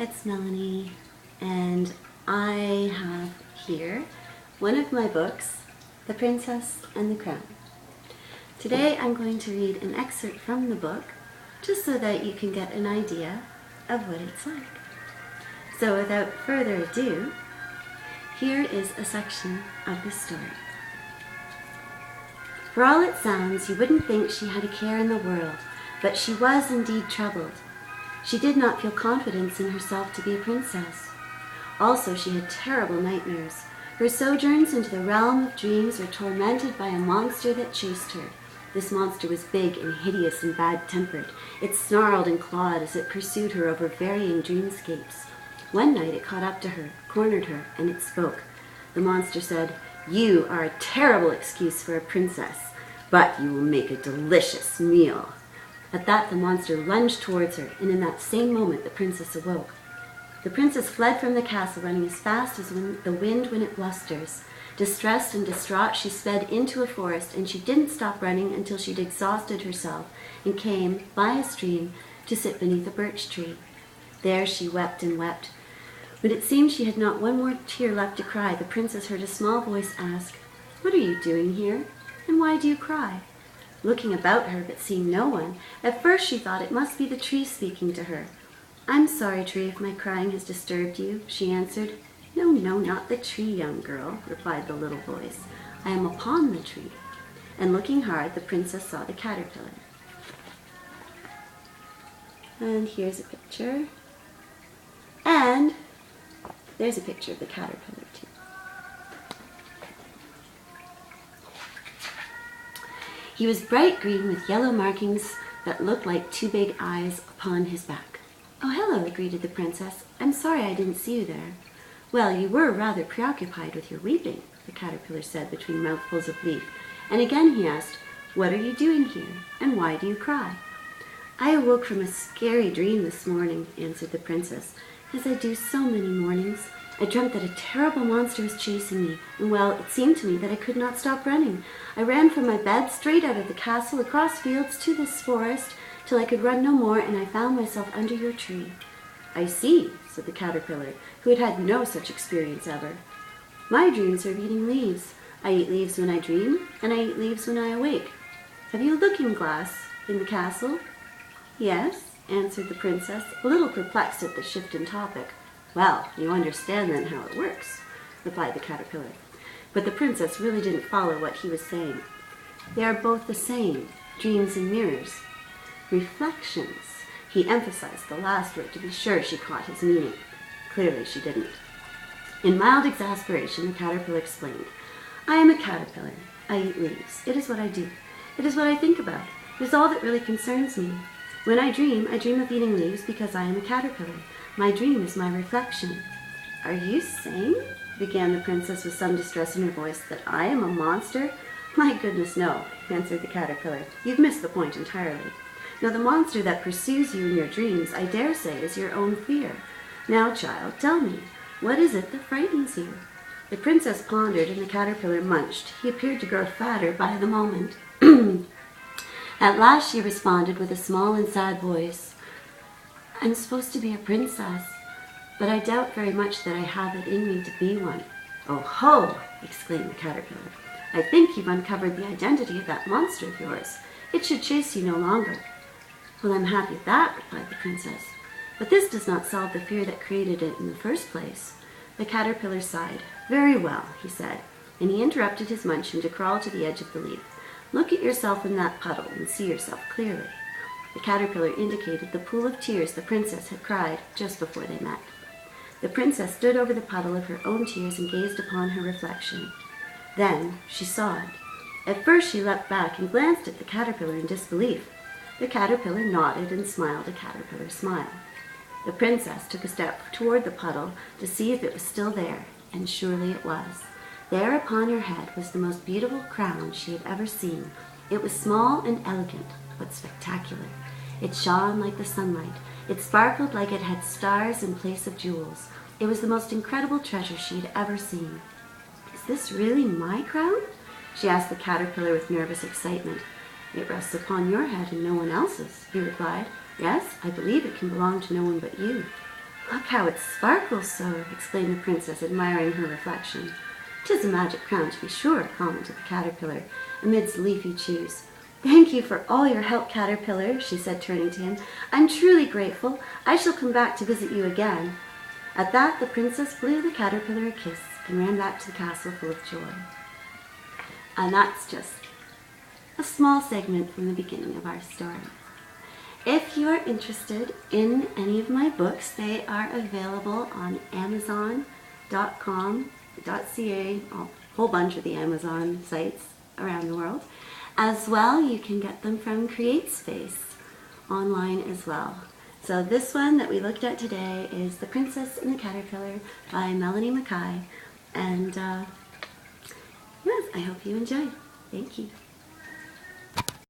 it's Melanie, and I have here one of my books, The Princess and the Crown. Today I'm going to read an excerpt from the book, just so that you can get an idea of what it's like. So without further ado, here is a section of the story. For all it sounds, you wouldn't think she had a care in the world, but she was indeed troubled. She did not feel confidence in herself to be a princess. Also, she had terrible nightmares. Her sojourns into the realm of dreams were tormented by a monster that chased her. This monster was big and hideous and bad-tempered. It snarled and clawed as it pursued her over varying dreamscapes. One night it caught up to her, cornered her, and it spoke. The monster said, "You are a terrible excuse for a princess, but you will make a delicious meal." At that, the monster lunged towards her, and in that same moment, the princess awoke. The princess fled from the castle, running as fast as the wind when it blusters. Distressed and distraught, she sped into a forest, and she didn't stop running until she'd exhausted herself and came, by a stream, to sit beneath a birch tree. There she wept and wept. When it seemed she had not one more tear left to cry, the princess heard a small voice ask, "What are you doing here, and why do you cry?" Looking about her, but seeing no one, at first she thought it must be the tree speaking to her. "I'm sorry, tree, if my crying has disturbed you," she answered. "No, no, not the tree, young girl," replied the little voice. "I am upon the tree." And looking hard, the princess saw the caterpillar. And here's a picture. And there's a picture of the caterpillar, too. He was bright green with yellow markings that looked like two big eyes upon his back. "Oh, hello," greeted the princess. "I'm sorry I didn't see you there." "Well, you were rather preoccupied with your weeping," the caterpillar said between mouthfuls of leaf. And again he asked, "What are you doing here, and why do you cry?" "I awoke from a scary dream this morning," answered the princess, "as I do so many mornings. I dreamt that a terrible monster was chasing me, and well, it seemed to me that I could not stop running. I ran from my bed straight out of the castle, across fields to this forest, till I could run no more, and I found myself under your tree." "I see," said the caterpillar, who had had no such experience ever. "My dreams are of eating leaves. I eat leaves when I dream, and I eat leaves when I awake. Have you a looking-glass in the castle?" "Yes," answered the princess, a little perplexed at the shift in topic. "Well, you understand then how it works," replied the caterpillar. But the princess really didn't follow what he was saying. "They are both the same, dreams and mirrors. Reflections." He emphasized the last word to be sure she caught his meaning. Clearly she didn't. In mild exasperation, the caterpillar explained, "I am a caterpillar. I eat leaves. It is what I do. It is what I think about. It is all that really concerns me. When I dream of eating leaves because I am a caterpillar. My dream is my reflection." "Are you saying," began the princess with some distress in her voice, "that I am a monster?" "My goodness, no," answered the caterpillar. "You've missed the point entirely. Now, the monster that pursues you in your dreams, I dare say, is your own fear. Now, child, tell me, what is it that frightens you?" The princess pondered, and the caterpillar munched. He appeared to grow fatter by the moment. At last she responded with a small and sad voice, "I'm supposed to be a princess, but I doubt very much that I have it in me to be one." "Oh ho!" exclaimed the caterpillar. "I think you've uncovered the identity of that monster of yours. It should chase you no longer." "Well, I'm happy at that," replied the princess. "But this does not solve the fear that created it in the first place." The caterpillar sighed. "Very well," he said, and he interrupted his munching to crawl to the edge of the leaf. "Look at yourself in that puddle and see yourself clearly." The caterpillar indicated the pool of tears the princess had cried just before they met. The princess stood over the puddle of her own tears and gazed upon her reflection. Then she saw it. At first she leapt back and glanced at the caterpillar in disbelief. The caterpillar nodded and smiled a caterpillar smile. The princess took a step toward the puddle to see if it was still there, and surely it was. There upon her head was the most beautiful crown she had ever seen. It was small and elegant, but spectacular. It shone like the sunlight. It sparkled like it had stars in place of jewels. It was the most incredible treasure she had ever seen. "Is this really my crown?" she asked the caterpillar with nervous excitement. "It rests upon your head and no one else's," he replied. "Yes, I believe it can belong to no one but you." Look how it sparkles so, exclaimed the princess, admiring her reflection. 'Tis a magic crown, to be sure, commented the caterpillar, amidst leafy chews. Thank you for all your help, Caterpillar, she said, turning to him. I'm truly grateful. I shall come back to visit you again. At that, the princess blew the caterpillar a kiss and ran back to the castle full of joy. And that's just a small segment from the beginning of our story. If you are interested in any of my books, they are available on Amazon.com.ca, a whole bunch of the Amazon sites around the world. As well, you can get them from CreateSpace online as well. So this one that we looked at today is The Princess and the Caterpillar by Melanie Mackay. And yes, I hope you enjoyed. Thank you.